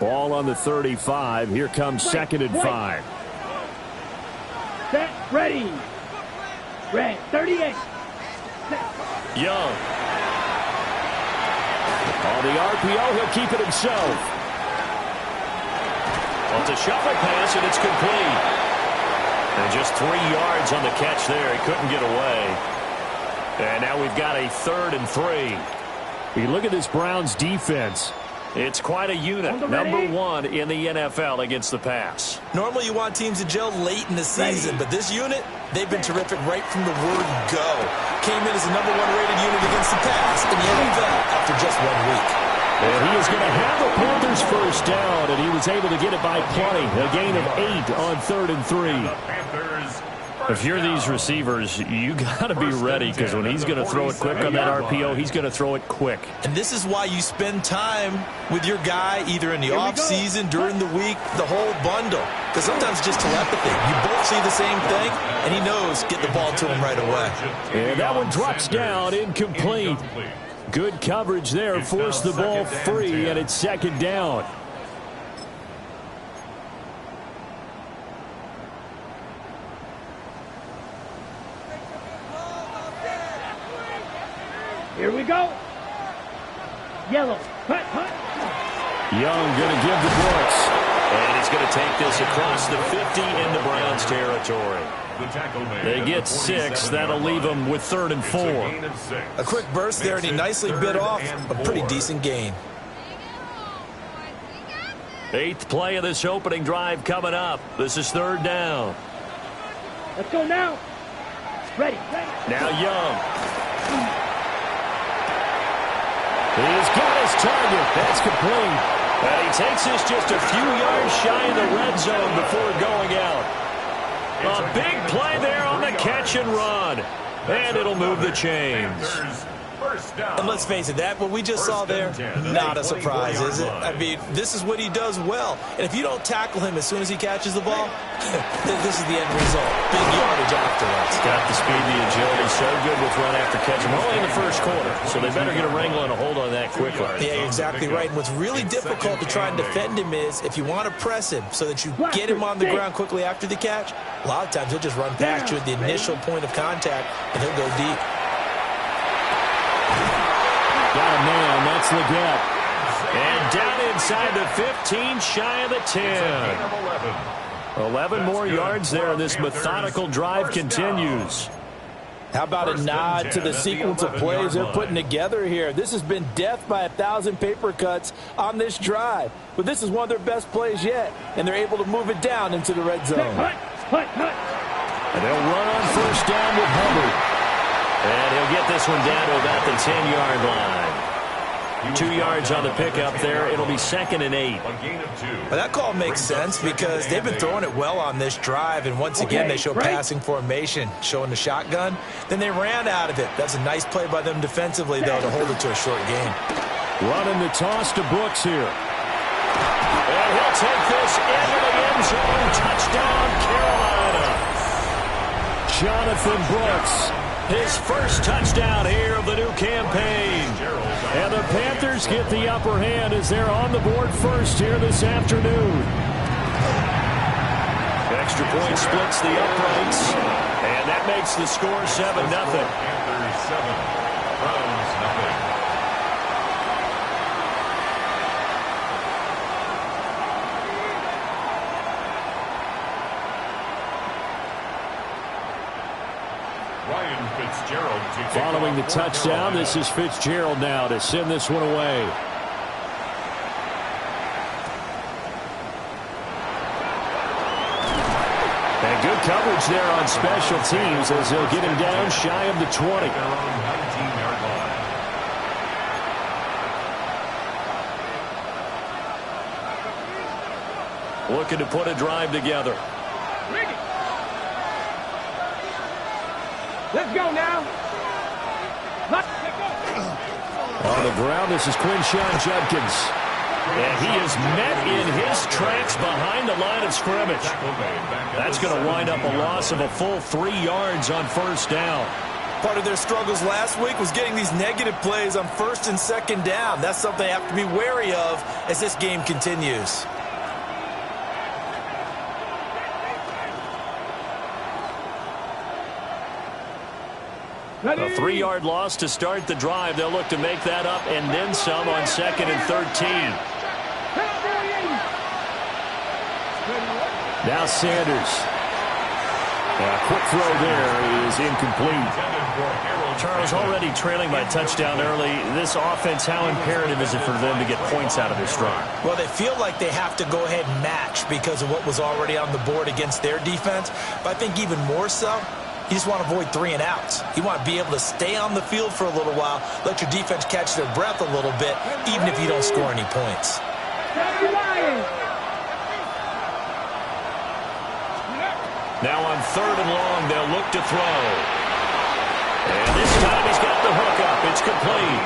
Ball on the 35. Here comes second and 5. Set, ready. Red, 38. Young. On the RPO, he'll keep it himself. Well, it's a shuffle pass, and it's complete. And just 3 yards on the catch there. He couldn't get away. And now we've got a 3rd and 3. You look at this Browns defense. It's quite a unit. Number 1 in the NFL against the pass. Normally you want teams to gel late in the season, but this unit, they've been terrific right from the word go. Came in as the number 1 rated unit against the pass, and yet he fell after just 1 week. And he is going to have the Panthers first down, and he was able to get it by plenty. A gain of 8 on 3rd and 3. If you're these receivers, you got to be ready, because when he's going to throw it quick on that RPO, he's going to throw it quick. And this is why you spend time with your guy either in the offseason, during the week, the whole bundle. Because sometimes just telepathy. You both see the same thing, and he knows get the ball to him right away. And that one drops down, incomplete. Good coverage there, forced the ball free, and it's second down. Here we go. Yellow. Hut, hut. Young going to give to Brooks. And he's going to take this across the 50 into Browns territory. They get 6. That'll leave them with 3rd and 4. A quick burst there, and he nicely bit off a pretty decent gain. 8th play of this opening drive coming up. This is 3rd down. Let's go now. Ready. Now Young. He's got his target. That's complete. And he takes this just a few yards shy of the red zone before going out. A big play there on the catch and run. And it'll move the chains. And let's face it, that what we just saw there, not a surprise, is it? I mean, this is what he does well. And if you don't tackle him as soon as he catches the ball, this is the end result. Big yardage afterwards. Got the speed, the agility, so good with run after catch. We're only in the first quarter, so they better get a wrangle and a hold on that quickly. Yeah, exactly right. And what's really difficult to try and defend him is if you want to press him so that you get him on the ground quickly after the catch, a lot of times he'll just run past you at the initial point of contact, and he'll go deep. Got a man, that's Leggett. And down inside the 15, shy of the 10. 11 more yards there, and this methodical drive continues. How about a nod to the sequence of plays they're putting together here? This has been death by 1,000 paper cuts on this drive. But this is one of their best plays yet, and they're able to move it down into the red zone. And they'll run on first down with Hubbard. And he'll get this one down to about the 10-yard line. 2 yards on the pickup there. It'll be 2nd and 8. Well, that call makes sense because they've been throwing it well on this drive, and once again they show passing formation, showing the shotgun. Then they ran out of it. That's a nice play by them defensively, though, to hold it to a short gain. Running the toss to Brooks here. And he'll take this into the end zone. Touchdown, Carolina. Jonathan Brooks. His first touchdown here of the new campaign. And the Panthers get the upper hand as they're on the board first here this afternoon. Extra point splits the uprights. And that makes the score 7-0. Panthers 7, Browns 0. Following the touchdown, this is Fitzgerald now to send this one away. And good coverage there on special teams as they'll get him down shy of the 20. Looking to put a drive together. Let's go now. On the ground, this is Quinshon Judkins. And he is met in his tracks behind the line of scrimmage. That's going to wind up a loss of a full 3 yards on first down. Part of their struggles last week was getting these negative plays on first and second down. That's something they have to be wary of as this game continues. A 3-yard loss to start the drive. They'll look to make that up and then some on 2nd and 13. Now Sanders. A quick throw there is incomplete. Charles, already trailing by a touchdown early. This offense, how imperative is it for them to get points out of this drive? Well, they feel like they have to go ahead and match because of what was already on the board against their defense. But I think even more so, you just want to avoid 3 and outs. You want to be able to stay on the field for a little while, let your defense catch their breath a little bit, even if you don't score any points. Now on 3rd and long, they'll look to throw. And this time he's got the hook up. It's complete.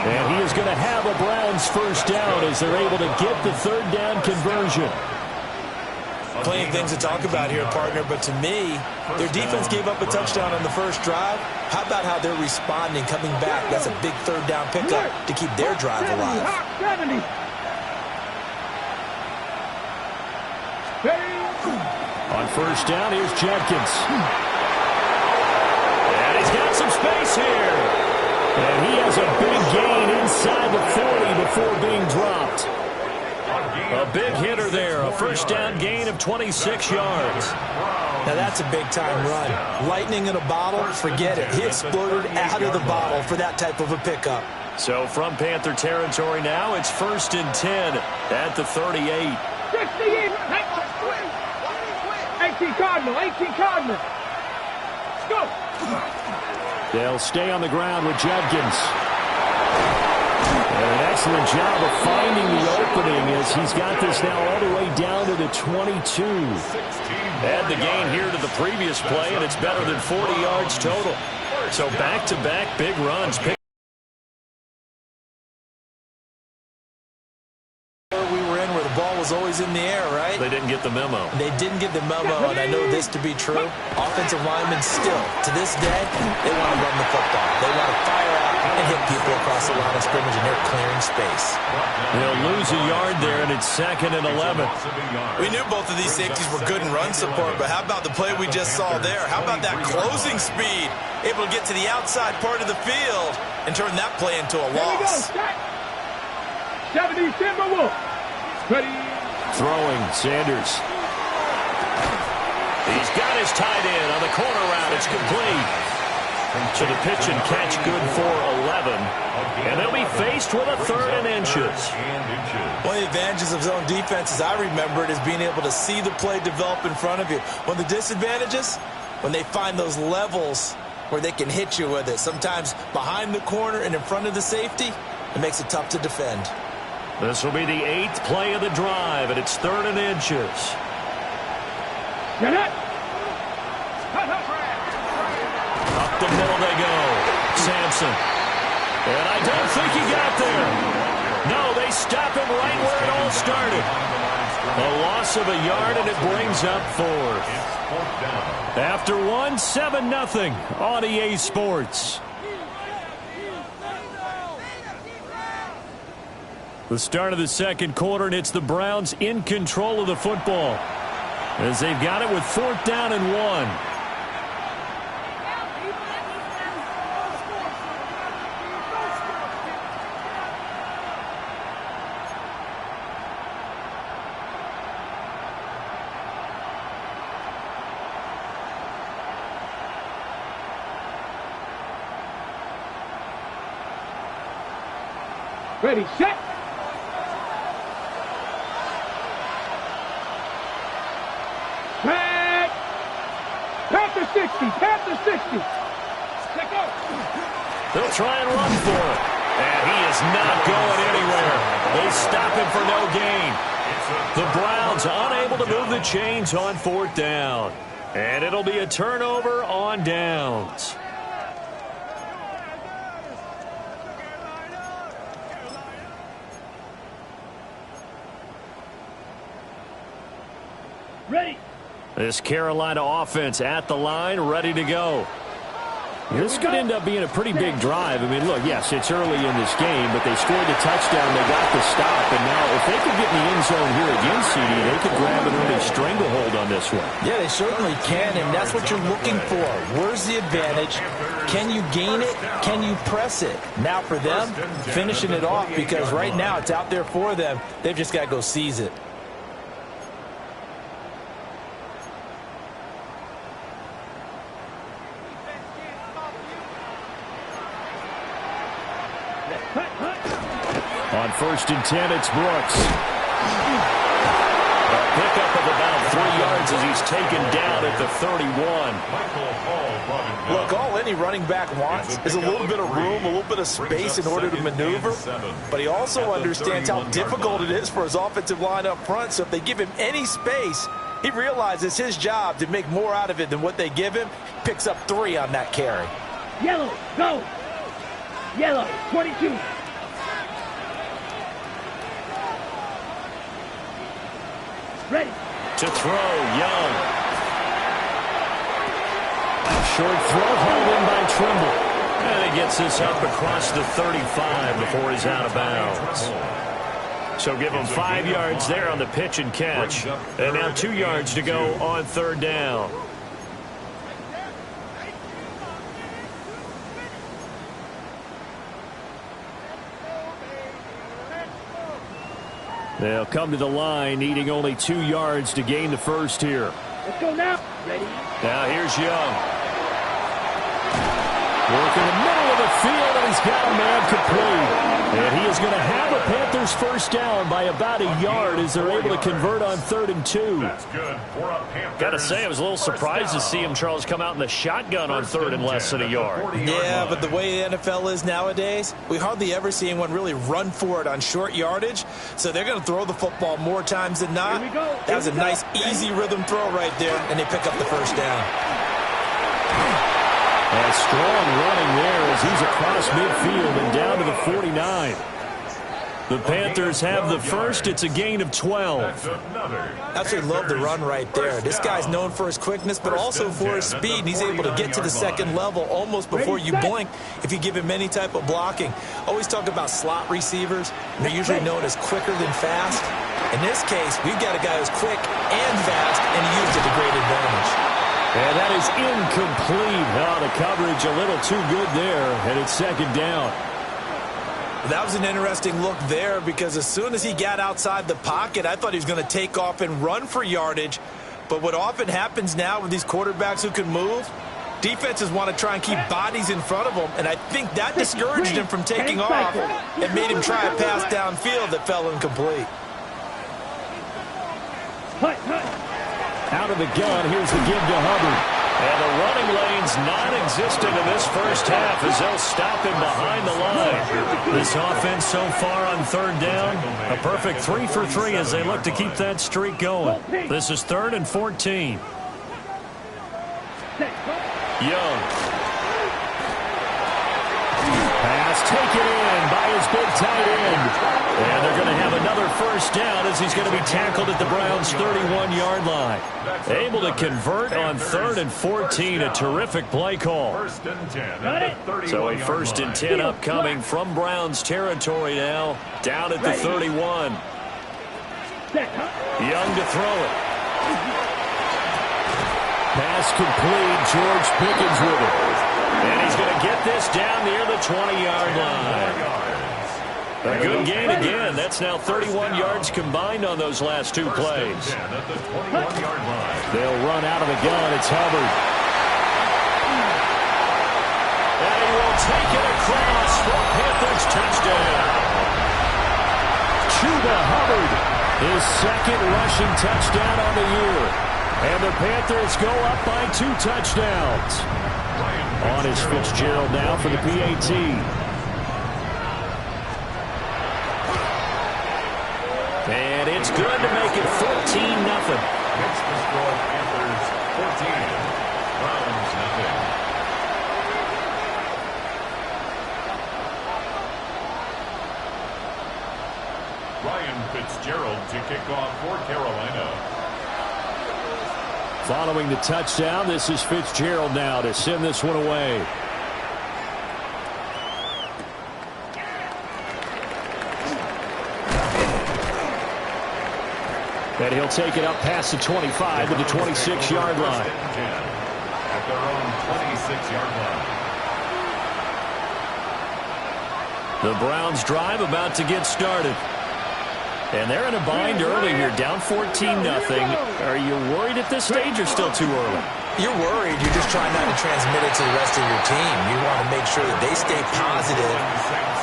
And he is going to have a Browns first down as they're able to get the 3rd down conversion. Plenty of things to talk about here, partner, but to me, their defense gave up a touchdown on the first drive. How about how they're responding, coming back? That's a big 3rd down pickup to keep their drive alive. 70. On first down, here's Jenkins. And he's got some space here. And he has a big gain inside the 40 before being dropped. A big hitter there, a first down gain of 26 yards. Now that's a big-time run. Lightning in a bottle, forget it. He exploded out of the bottle for that type of a pickup. So from Panther territory now, it's 1st and 10 at the 38. 18 Cardinal, 18 Cardinal. Let's go. They'll stay on the ground with Jenkins. And an excellent job of finding the opening as he's got this now all the way down to the 22. Add the gain here to the previous play, and it's better than 40 yards total. So back-to-back big runs. Was always in the air, right? They didn't get the memo. They didn't get the memo, and I know this to be true. Offensive linemen still, to this day, they want to run the football. They want to fire out and hit people across the line of scrimmage, and they're clearing space. They'll lose a yard there, and it's 2nd and 11. We knew both of these safeties were good in run support, but how about the play we just saw there? How about that closing speed? Able to get to the outside part of the field and turn that play into a loss. 70 Timberwolves. Ready. Throwing, Sanders. He's got his tight end on the corner route. It's complete. So the pitch and catch good for 11. And they'll be faced with a 3rd and inches. One of the advantages of zone defense, as I remember it, is being able to see the play develop in front of you. One of the disadvantages, when they find those levels where they can hit you with it. Sometimes behind the corner and in front of the safety, it makes it tough to defend. This will be the 8th play of the drive, and it's 3rd and inches. Get it. Up the middle they go. Sampson. And I don't think he got there. No, they stop him right where it all started. A loss of a yard, and it brings up 4th. After 1, 7-0 on EA Sports. The start of the 2nd quarter, and it's the Browns in control of the football as they've got it with 4th down and 1. Ready, set. Panther 60, Panther 60. Let go. They'll try and run for it. And he is not going anywhere. They stop him for no gain. The Browns unable to move the chains on 4th down. And it'll be a turnover on downs. Ready. This Carolina offense at the line, ready to go. This could end up being a pretty big drive. I mean, look, yes, it's early in this game, but they scored the touchdown. They got the stop. And now if they could get in the end zone here again, CD, they could grab an early stranglehold on this one. Yeah, they certainly can, and that's what you're looking for. Where's the advantage? Can you gain it? Can you press it? Now for them, finishing it off, because right now it's out there for them. They've just got to go seize it. On 1st and 10, it's Brooks. A pickup of about 3 yards as he's taken down at the 31. Look, all any running back wants is a little bit of room, a little bit of space in order to maneuver. But he also understands how difficult it is for his offensive line up front. So if they give him any space, he realizes his job to make more out of it than what they give him. Picks up 3 on that carry. Yellow, go. Yellow, 22. Ready. To throw, Young. Short throw hauled in by Trimble. And he gets this up across the 35 before he's out of bounds. So give him 5 yards there on the pitch and catch. And now 2 yards to go on 3rd down. They'll come to the line, needing only 2 yards to gain the first here. Let's go now. Ready. Now here's Young. Working the middle of the field, and he's got a man complete. And he is going to have the Panthers first down by about a yard as they're able to convert on 3rd and 2. That's good for a Panthers. Got to say, I was a little surprised to see him, Charles, come out in the shotgun on 3rd and less than a yard. Yeah, but the way the NFL is nowadays, we hardly ever see anyone really run for it on short yardage. So they're going to throw the football more times than not. Here we go. That was a nice, easy rhythm throw right there, and they pick up the first down. A strong running there as he's across midfield and down to the 49. The Panthers have the first. It's a gain of 12. Absolutely love the run right there. This guy's known for his quickness, but also for his speed. And he's able to get to the second level almost before you blink if you give him any type of blocking. Always talk about slot receivers. They're usually known as quicker than fast. In this case, we've got a guy who's quick and fast, and he used it to great advantage. And that is incomplete. Oh, the coverage a little too good there, and it's 2nd down. That was an interesting look there because as soon as he got outside the pocket, I thought he was going to take off and run for yardage. But what often happens now with these quarterbacks who can move, defenses want to try and keep bodies in front of them, and I think that discouraged him from taking off and made him try a pass downfield that fell incomplete. Out of the gun, here's the give to Hubbard. And the running lane's non-existent in this first half as they'll stop him behind the line. This offense so far on 3rd down, a perfect 3 for 3 as they look to keep that streak going. This is 3rd and 14. Young. Pass taken in by his big tight end. And they're going to have another first down as he's going to be tackled at the Browns' 31-yard line. Able to convert on 3rd and 14. A terrific play call. First and 10. So a 1st and 10 upcoming from Browns territory now. Down at the 31. Young to throw it. Pass complete. George Pickens with it. And he's going to get this down near the 20-yard line. A good gain again. That's now 31 yards combined on those last 2 plays. They'll run out of the gun. It's Hubbard. And he will take it across for Panthers touchdown. Chuba Hubbard, his 2nd rushing touchdown on the year. And the Panthers go up by 2 touchdowns. On is Fitzgerald now for the PAT. And it's good to make it 14-0. It's the score, Panthers 14, Browns 0. Ryan Fitzgerald to kick off for Carolina. Following the touchdown, this is Fitzgerald now to send this one away. And he'll take it up past the 25 to the 26-yard line. At their own 26-yard line. The Browns drive about to get started. And they're in a bind early here, down 14-0. Are you worried at this stage or still too early? You're worried. You're just trying not to transmit it to the rest of your team. You want to make sure that they stay positive.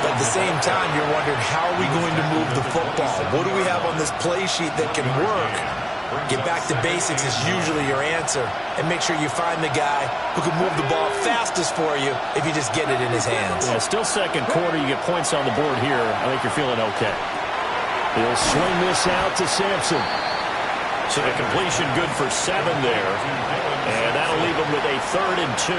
But at the same time, you're wondering, how are we going to move the football? What do we have on this play sheet that can work? Get back to basics is usually your answer. And make sure you find the guy who can move the ball fastest for you if you just get it in his hands. Yeah, still second quarter. You get points on the board here. I think you're feeling okay. He'll swing this out to Sampson. So the completion good for 7 there. And that'll leave him with a 3rd and 2.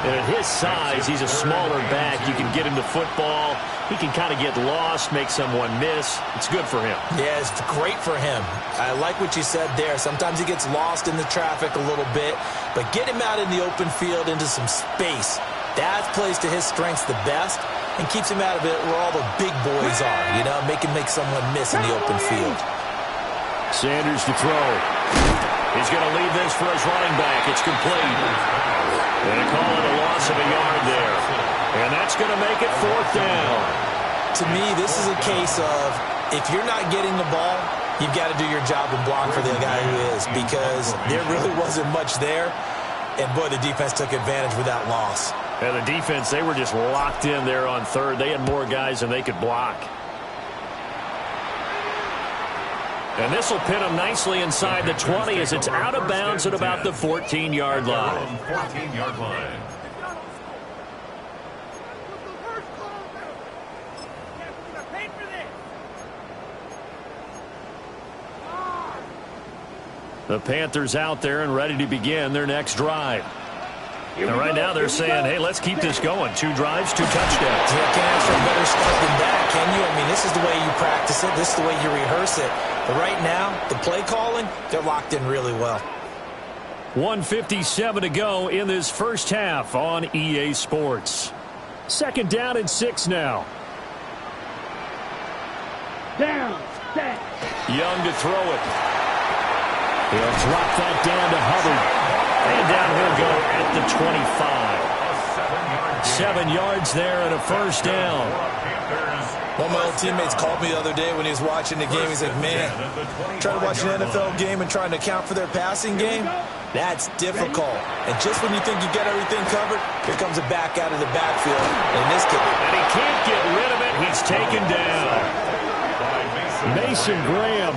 And at his size, he's a smaller back. You can get him the football. He can kind of get lost, make someone miss. It's good for him. Yeah, it's great for him. I like what you said there. Sometimes he gets lost in the traffic a little bit. But get him out in the open field into some space. That plays to his strengths the best and keeps him out of it where all the big boys are, you know, make someone miss in the open field. Sanders to throw. He's going to leave this for his running back. It's complete. And they call it a loss of a yard there. And that's going to make it 4th down. To me, this is a case of if you're not getting the ball, you've got to do your job and block for the guy who is, because there really wasn't much there. And, boy, the defense took advantage with that loss. And the defense, they were just locked in there on 3rd. They had more guys than they could block. And this will pin them nicely inside the 20 as it's out of bounds at about the 14-yard line. 14-yard line. The Panthers out there and ready to begin their next drive. And right now they're saying, hey, let's keep this going. 2 drives, 2 touchdowns. You can't ask for a better start than that, can you? I mean, this is the way you practice it. This is the way you rehearse it. But right now, the play calling, they're locked in really well. 1:57 to go in this first half on EA Sports. 2nd down and 6 now. Down, set. Young to throw it. He'll drop that down to Hubbard. And down he'll go at the 25. 7 yards there and a first down. One of my old teammates called me the other day when he was watching the game. He's like, man, trying to watch an NFL game and trying to account for their passing game, that's difficult. And just when you think you get everything covered, here comes a back out of the backfield. And this kid, and he can't get rid of it. He's taken down. Mason Graham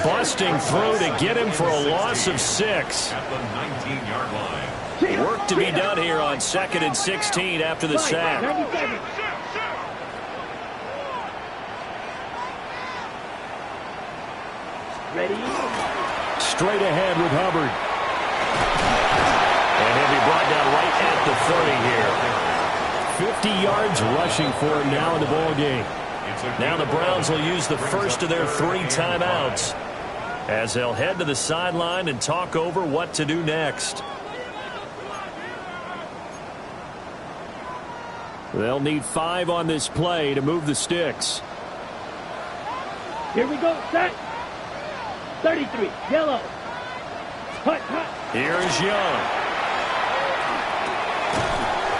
busting through to get him for a loss of 6. At the 19-yard line. Work to be done here on 2nd and 16 after the sack. 97. Ready? Straight ahead with Hubbard. And he'll be brought down right at the 30 here. 50 yards rushing for him now in the ball game. Now the Browns will use the first of their 3 timeouts as they'll head to the sideline and talk over what to do next. They'll need 5 on this play to move the sticks. Here we go, set. 33, yellow. Hut, hut. Here's Young.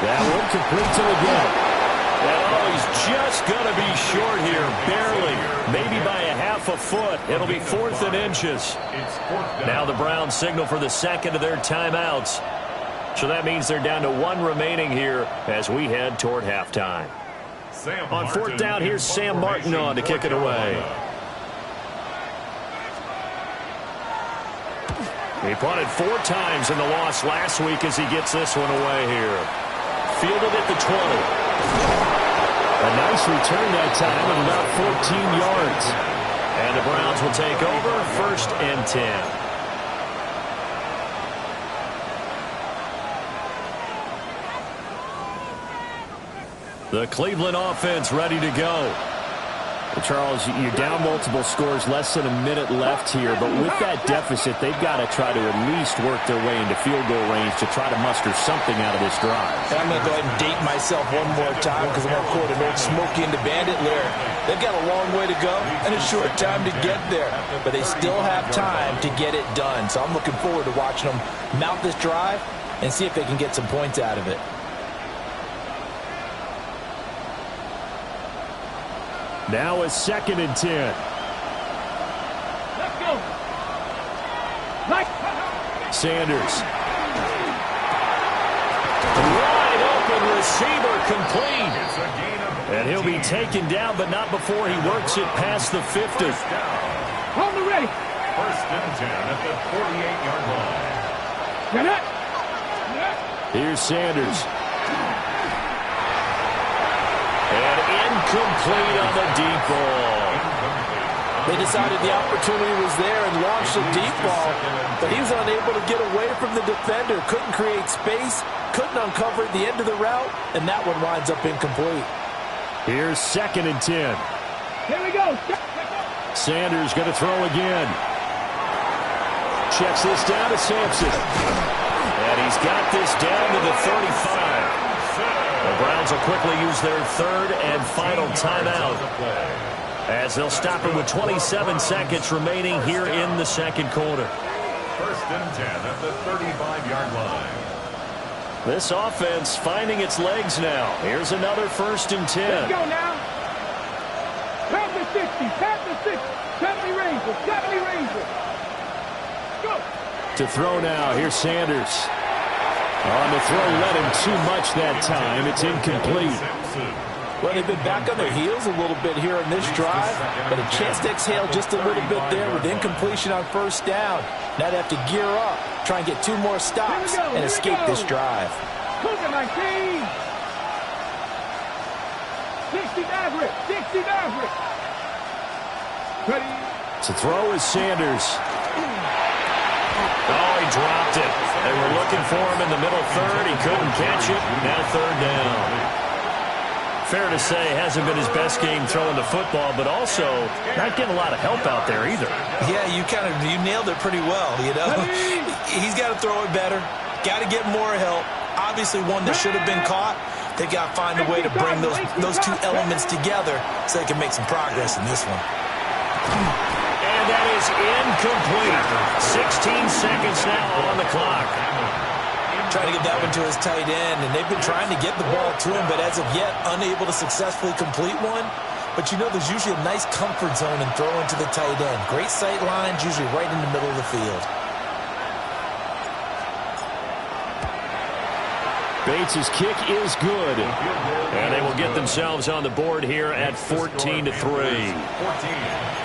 That one complete to the gut. Oh, he's just going to be short here, barely, maybe by a half a foot. It'll be 4th and inches. Now the Browns signal for the second of their timeouts. So that means they're down to 1 remaining here as we head toward halftime. On 4th down, here's Sam Martin on to kick it away. He punted 4 times in the loss last week as he gets this one away here. Fielded at the 20. A nice return that time of about 14 yards. And the Browns will take over 1st and 10. The Cleveland offense ready to go. Well, Charles, you're down multiple scores, less than a minute left here, but with that deficit, they've got to try to at least work their way into field goal range to try to muster something out of this drive. And I'm going to go ahead and date myself one more time because I'm going to quote an old Smokey and the Bandit lyric. They've got a long way to go and a short time to get there, but they still have time to get it done. So I'm looking forward to watching them mount this drive and see if they can get some points out of it. Now a 2nd and 10. Let's go. Right. Sanders. Wide open receiver complete. And he'll be taken down, but not before he works it past the 50. Hold the ready. 1st and 10 at the 48-yard line. Get it. Here's Sanders. And incomplete on the deep ball. They decided the opportunity was there and launched a deep ball, but he was unable to get away from the defender. Couldn't create space, couldn't uncover the end of the route, and that one winds up incomplete. Here's 2nd and 10. Here we go. Sanders going to throw again. Checks this down to Sampson. And he's got this down to the 35. The Browns will quickly use their 3rd and final timeout, as they'll stop it with 27 seconds remaining here in the 2nd quarter. 1st and 10 at the 35-yard line. This offense finding its legs now. Here's another 1st and 10. Let's go now. Tap the 60. Tap the 60. 70 Rangers. 70 Rangers. Go. To throw now. Here's Sanders. On the throw, led him too much that time. It's incomplete. Well, they've been back on their heels a little bit here in this drive, but a chance to exhale just a little bit there with incompletion on 1st down. Now they have to gear up, try and get 2 more stops and escape this drive. Look at my team. 60 Maverick. 60 Maverick. Ready. To throw is Sanders. Oh, he dropped it. They were looking for him in the middle 3rd. He couldn't catch it. Now 3rd down. Fair to say, hasn't been his best game throwing the football, but also not getting a lot of help out there either. Yeah, you nailed it pretty well, you know. He's got to throw it better. Got to get more help. Obviously one that should have been caught. They got to find a way to bring those 2 elements together so they can make some progress in this one. And that is incomplete. 16 seconds now on the clock. Trying to get that one to his tight end, and they've been trying to get the ball to him, but as of yet, unable to successfully complete one. But you know, there's usually a nice comfort zone in throwing to the tight end. Great sight lines, usually right in the middle of the field. Bates' kick is good. And they will get themselves on the board here at 14-3.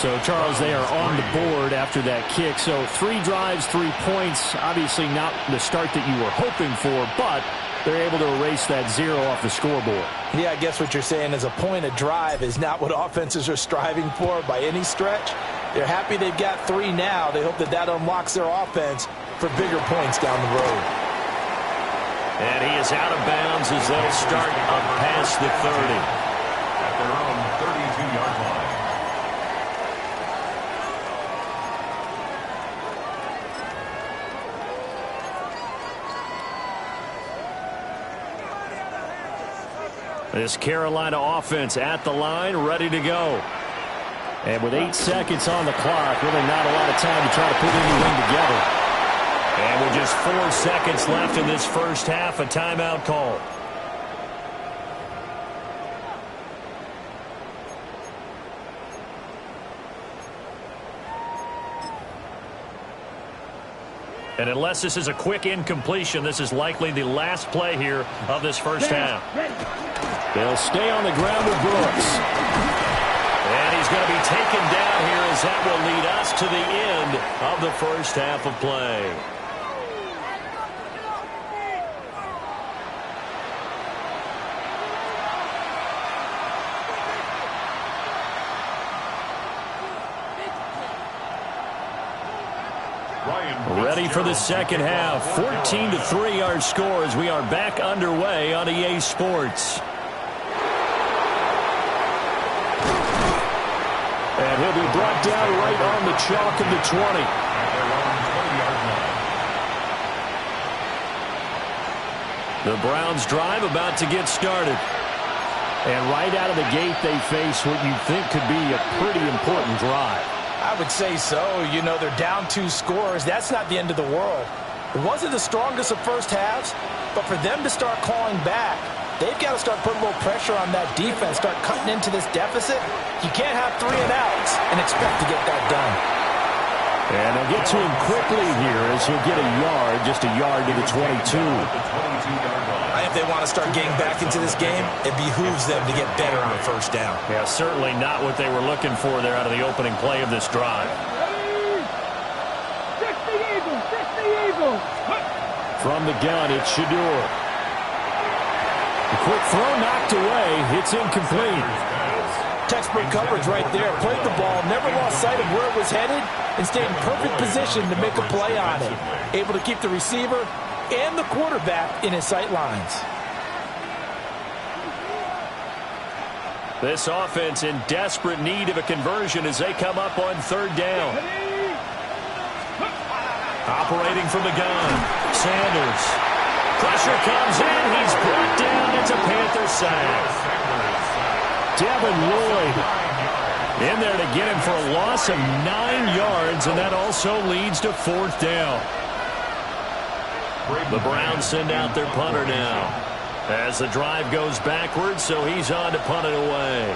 So, Charles, they are on the board after that kick. So, 3 drives, 3 points. Obviously not the start that you were hoping for, but they're able to erase that 0 off the scoreboard. Yeah, I guess what you're saying is a point a drive is not what offenses are striving for by any stretch. They're happy they've got 3 now. They hope that that unlocks their offense for bigger points down the road. And he is out of bounds as they'll start up past the 30. At their own 32-yard line. This Carolina offense at the line, ready to go. And with 8 seconds on the clock, really not a lot of time to try to put anything together. And with just 4 seconds left in this first half, a timeout call. And unless this is a quick incompletion, this is likely the last play here of this first half. They'll stay on the ground with Brooks. And he's going to be taken down here as that will lead us to the end of the first half of play. Ready for the second half. 14-3 our score as we are back underway on EA Sports. And he'll be brought down right on the chalk of the 20. The Browns drive about to get started. And right out of the gate, they face what you think could be a pretty important drive. I would say so. You know, they're down 2 scores. That's not the end of the world. It wasn't the strongest of first halves, but for them to start clawing back, they've got to start putting a little pressure on that defense, start cutting into this deficit. You can't have 3 and outs and expect to get that done. And they'll get to him quickly here as he'll get a yard, just a yard to the 22. If they want to start getting back into this game, it behooves them to get better on first down. Yeah, certainly not what they were looking for there out of the opening play of this drive. 60 Eagles, 60 Eagles. From the gun, it's Shedeur. The quick throw knocked away. It's incomplete. Textbook coverage right there. Played the ball, never lost sight of where it was headed, and stayed in perfect position to make a play on it. Able to keep the receiver and the quarterback in his sight lines. This offense in desperate need of a conversion as they come up on 3rd down. Operating from the gun, Sanders. Pressure comes in. He's brought down. It's a Panther sack. Devin Lloyd in there to get him for a loss of 9 yards, and that also leads to 4th down. The Browns send out their punter now as the drive goes backwards, so he's on to punt it away.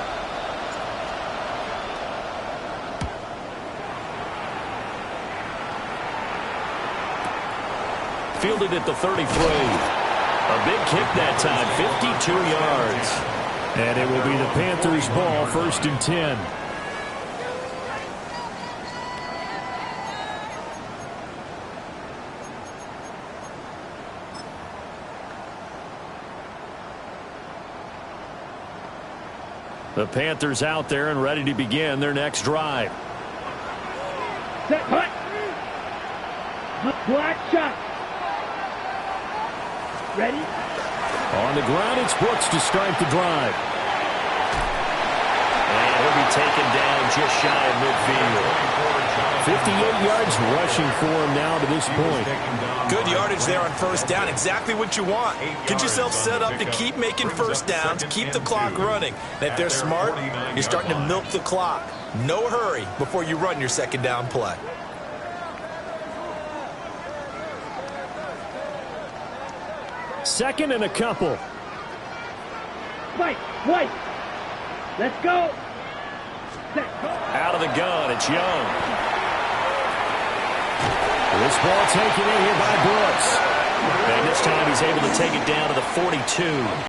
Fielded at the 33. A big kick that time, 52 yards. And it will be the Panthers' ball, 1st and 10. The Panthers out there and ready to begin their next drive. Set, hut. Black shot. Ready? On the ground, it's Brooks to start the drive. And he'll be taken down just shy of midfield. 58 yards rushing for him now to this point. Good yardage there on 1st down. Exactly what you want. Get yourself set up to keep making 1st downs, keep the clock running. And if they're smart, you're starting to milk the clock. No hurry before you run your 2nd down play. Second and a couple. White. Let's go. Set, go. Out of the gun, it's Young. This ball taken in here by Brooks. And this time he's able to take it down to the 42.